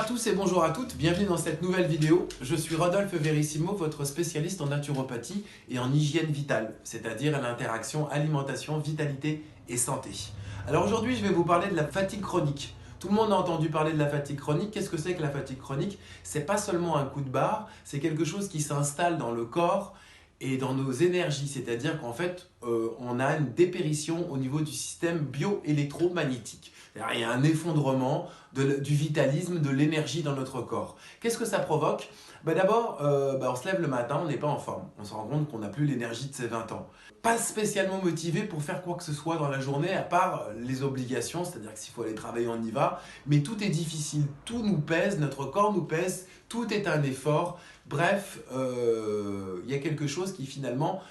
tous et bonjour à toutes, bienvenue dans cette nouvelle vidéo. Je suis Rodolphe Verissimo, votre spécialiste en naturopathie et en hygiène vitale, c'est-à-dire l'interaction alimentation, vitalité et santé. Alors aujourd'hui, je vais vous parler de la fatigue chronique. Tout le monde a entendu parler de la fatigue chronique. Qu'est-ce que c'est que la fatigue chronique? C'est pas seulement un coup de barre, c'est quelque chose qui s'installe dans le corps et dans nos énergies, c'est-à-dire qu'en fait, on a une dépérition au niveau du système bioélectromagnétique. Il y a un effondrement du vitalisme, de l'énergie dans notre corps. Qu'est-ce que ça provoque? D'abord, on se lève le matin, on n'est pas en forme. On se rend compte qu'on n'a plus l'énergie de ses 20 ans. Pas spécialement motivé pour faire quoi que ce soit dans la journée, à part les obligations, c'est-à-dire que s'il faut aller travailler, on y va. Mais tout est difficile, tout nous pèse, notre corps nous pèse, tout est un effort. Bref, il y a quelque chose qui finalement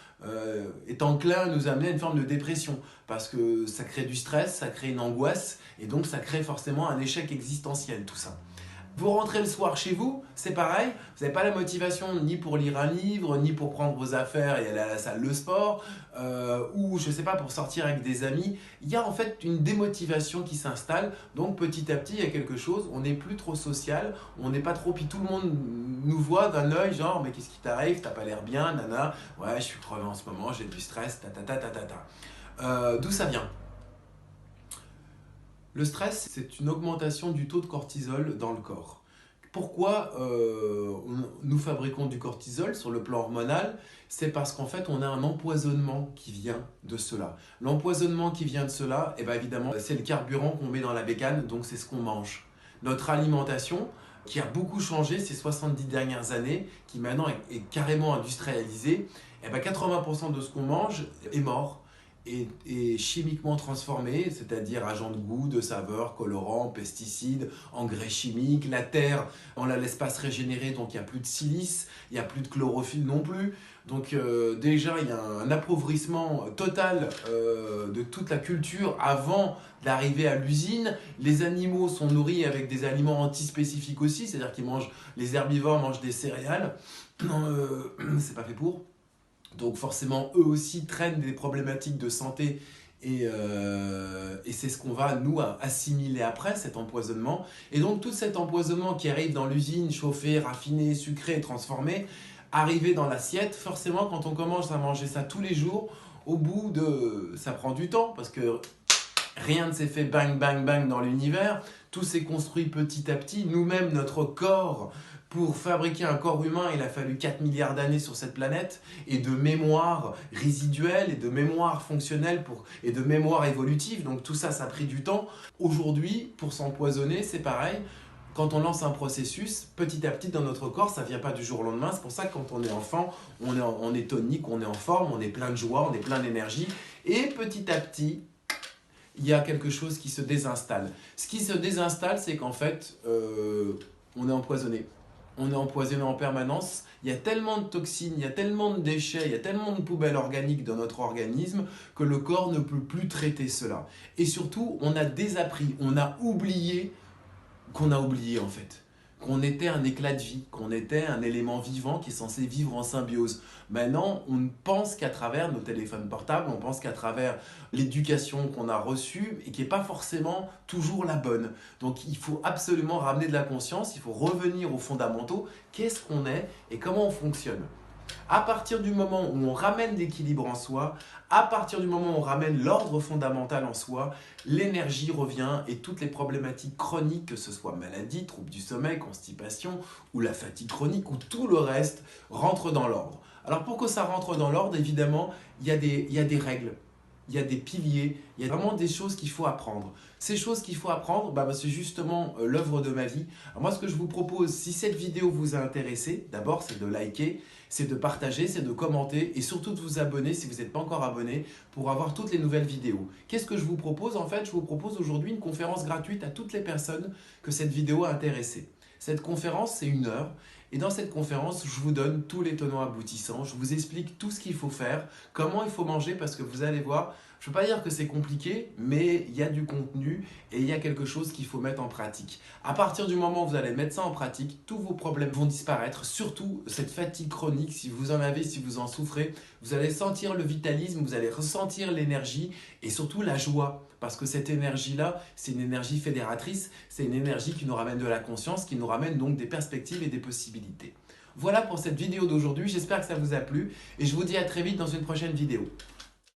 est enclin à nous amener à une forme de dépression parce que ça crée du stress, ça crée une angoisse et donc ça crée forcément un échec existentiel tout ça. Vous rentrez le soir chez vous, c'est pareil, vous n'avez pas la motivation ni pour lire un livre, ni pour prendre vos affaires et aller à la salle de sport, ou je ne sais pas, pour sortir avec des amis. Il y a en fait une démotivation qui s'installe, donc petit à petit il y a quelque chose, on n'est plus trop social, on n'est pas trop, puis tout le monde nous voit d'un œil genre mais qu'est-ce qui t'arrive, t'as pas l'air bien, nana, ouais je suis crevé en ce moment, j'ai du stress, D'où ça vient? Le stress, c'est une augmentation du taux de cortisol dans le corps. Pourquoi nous fabriquons du cortisol sur le plan hormonal? C'est parce qu'en fait, on a un empoisonnement qui vient de cela. L'empoisonnement qui vient de cela, évidemment, c'est le carburant qu'on met dans la bécane, donc c'est ce qu'on mange. Notre alimentation, qui a beaucoup changé ces 70 dernières années, qui maintenant est carrément industrialisée, 80% de ce qu'on mange est mort. Et chimiquement transformé, c'est-à-dire agents de goût, de saveur, colorants, pesticides, engrais chimiques. La terre, on la laisse pas se régénérer, donc il n'y a plus de silice, il n'y a plus de chlorophylle non plus. Donc déjà, il y a un appauvrissement total de toute la culture avant d'arriver à l'usine. Les animaux sont nourris avec des aliments antispécifiques aussi, c'est-à-dire qu'ils mangent, les herbivores mangent des céréales. C'est pas fait pour. Donc forcément, eux aussi traînent des problématiques de santé et c'est ce qu'on va, nous, assimiler après, cet empoisonnement. Et donc tout cet empoisonnement qui arrive dans l'usine, chauffé, raffiné, sucré, transformé, arrivé dans l'assiette, forcément, quand on commence à manger ça tous les jours, au bout de... ça prend du temps parce que rien ne s'est fait bang, bang, bang dans l'univers. Tout s'est construit petit à petit. Nous-mêmes, notre corps... Pour fabriquer un corps humain, il a fallu 4 milliards d'années sur cette planète et de mémoire résiduelle et de mémoire fonctionnelle et de mémoire évolutive. Donc tout ça, ça a pris du temps. Aujourd'hui, pour s'empoisonner, c'est pareil. Quand on lance un processus, petit à petit dans notre corps, ça ne vient pas du jour au lendemain. C'est pour ça que quand on est enfant, on est tonique, on est en forme, on est plein de joie, on est plein d'énergie. Et petit à petit, il y a quelque chose qui se désinstalle. Ce qui se désinstalle, c'est qu'en fait, on est empoisonné. On est empoisonné en permanence, il y a tellement de toxines, il y a tellement de déchets, il y a tellement de poubelles organiques dans notre organisme que le corps ne peut plus traiter cela. Et surtout, on a désappris, on a oublié qu'on a oublié en fait. Qu'on était un éclat de vie, qu'on était un élément vivant qui est censé vivre en symbiose. Maintenant, on ne pense qu'à travers nos téléphones portables, on pense qu'à travers l'éducation qu'on a reçue et qui n'est pas forcément toujours la bonne. Donc il faut absolument ramener de la conscience, il faut revenir aux fondamentaux, qu'est-ce qu'on est et comment on fonctionne. À partir du moment où on ramène l'équilibre en soi, à partir du moment où on ramène l'ordre fondamental en soi, l'énergie revient et toutes les problématiques chroniques, que ce soit maladie, troubles du sommeil, constipation ou la fatigue chronique ou tout le reste, rentrent dans l'ordre. Alors pour que ça rentre dans l'ordre, évidemment, il y a des règles. Il y a des piliers, il y a vraiment des choses qu'il faut apprendre. Ces choses qu'il faut apprendre, c'est justement l'œuvre de ma vie. Alors moi, ce que je vous propose, si cette vidéo vous a intéressé, d'abord, c'est de liker, c'est de partager, c'est de commenter et surtout de vous abonner si vous n'êtes pas encore abonné pour avoir toutes les nouvelles vidéos. Qu'est-ce que je vous propose? En fait, je vous propose aujourd'hui une conférence gratuite à toutes les personnes que cette vidéo a intéressées. Cette conférence, c'est 1 heure Et dans cette conférence, je vous donne tous les tenants aboutissants, je vous explique tout ce qu'il faut faire, comment il faut manger, parce que vous allez voir, je ne veux pas dire que c'est compliqué, mais il y a du contenu et il y a quelque chose qu'il faut mettre en pratique. À partir du moment où vous allez mettre ça en pratique, tous vos problèmes vont disparaître, surtout cette fatigue chronique, si vous en avez, si vous en souffrez, vous allez sentir le vitalisme, vous allez ressentir l'énergie et surtout la joie. Parce que cette énergie-là, c'est une énergie fédératrice, c'est une énergie qui nous ramène de la conscience, qui nous ramène donc des perspectives et des possibilités. Voilà pour cette vidéo d'aujourd'hui, j'espère que ça vous a plu et je vous dis à très vite dans une prochaine vidéo.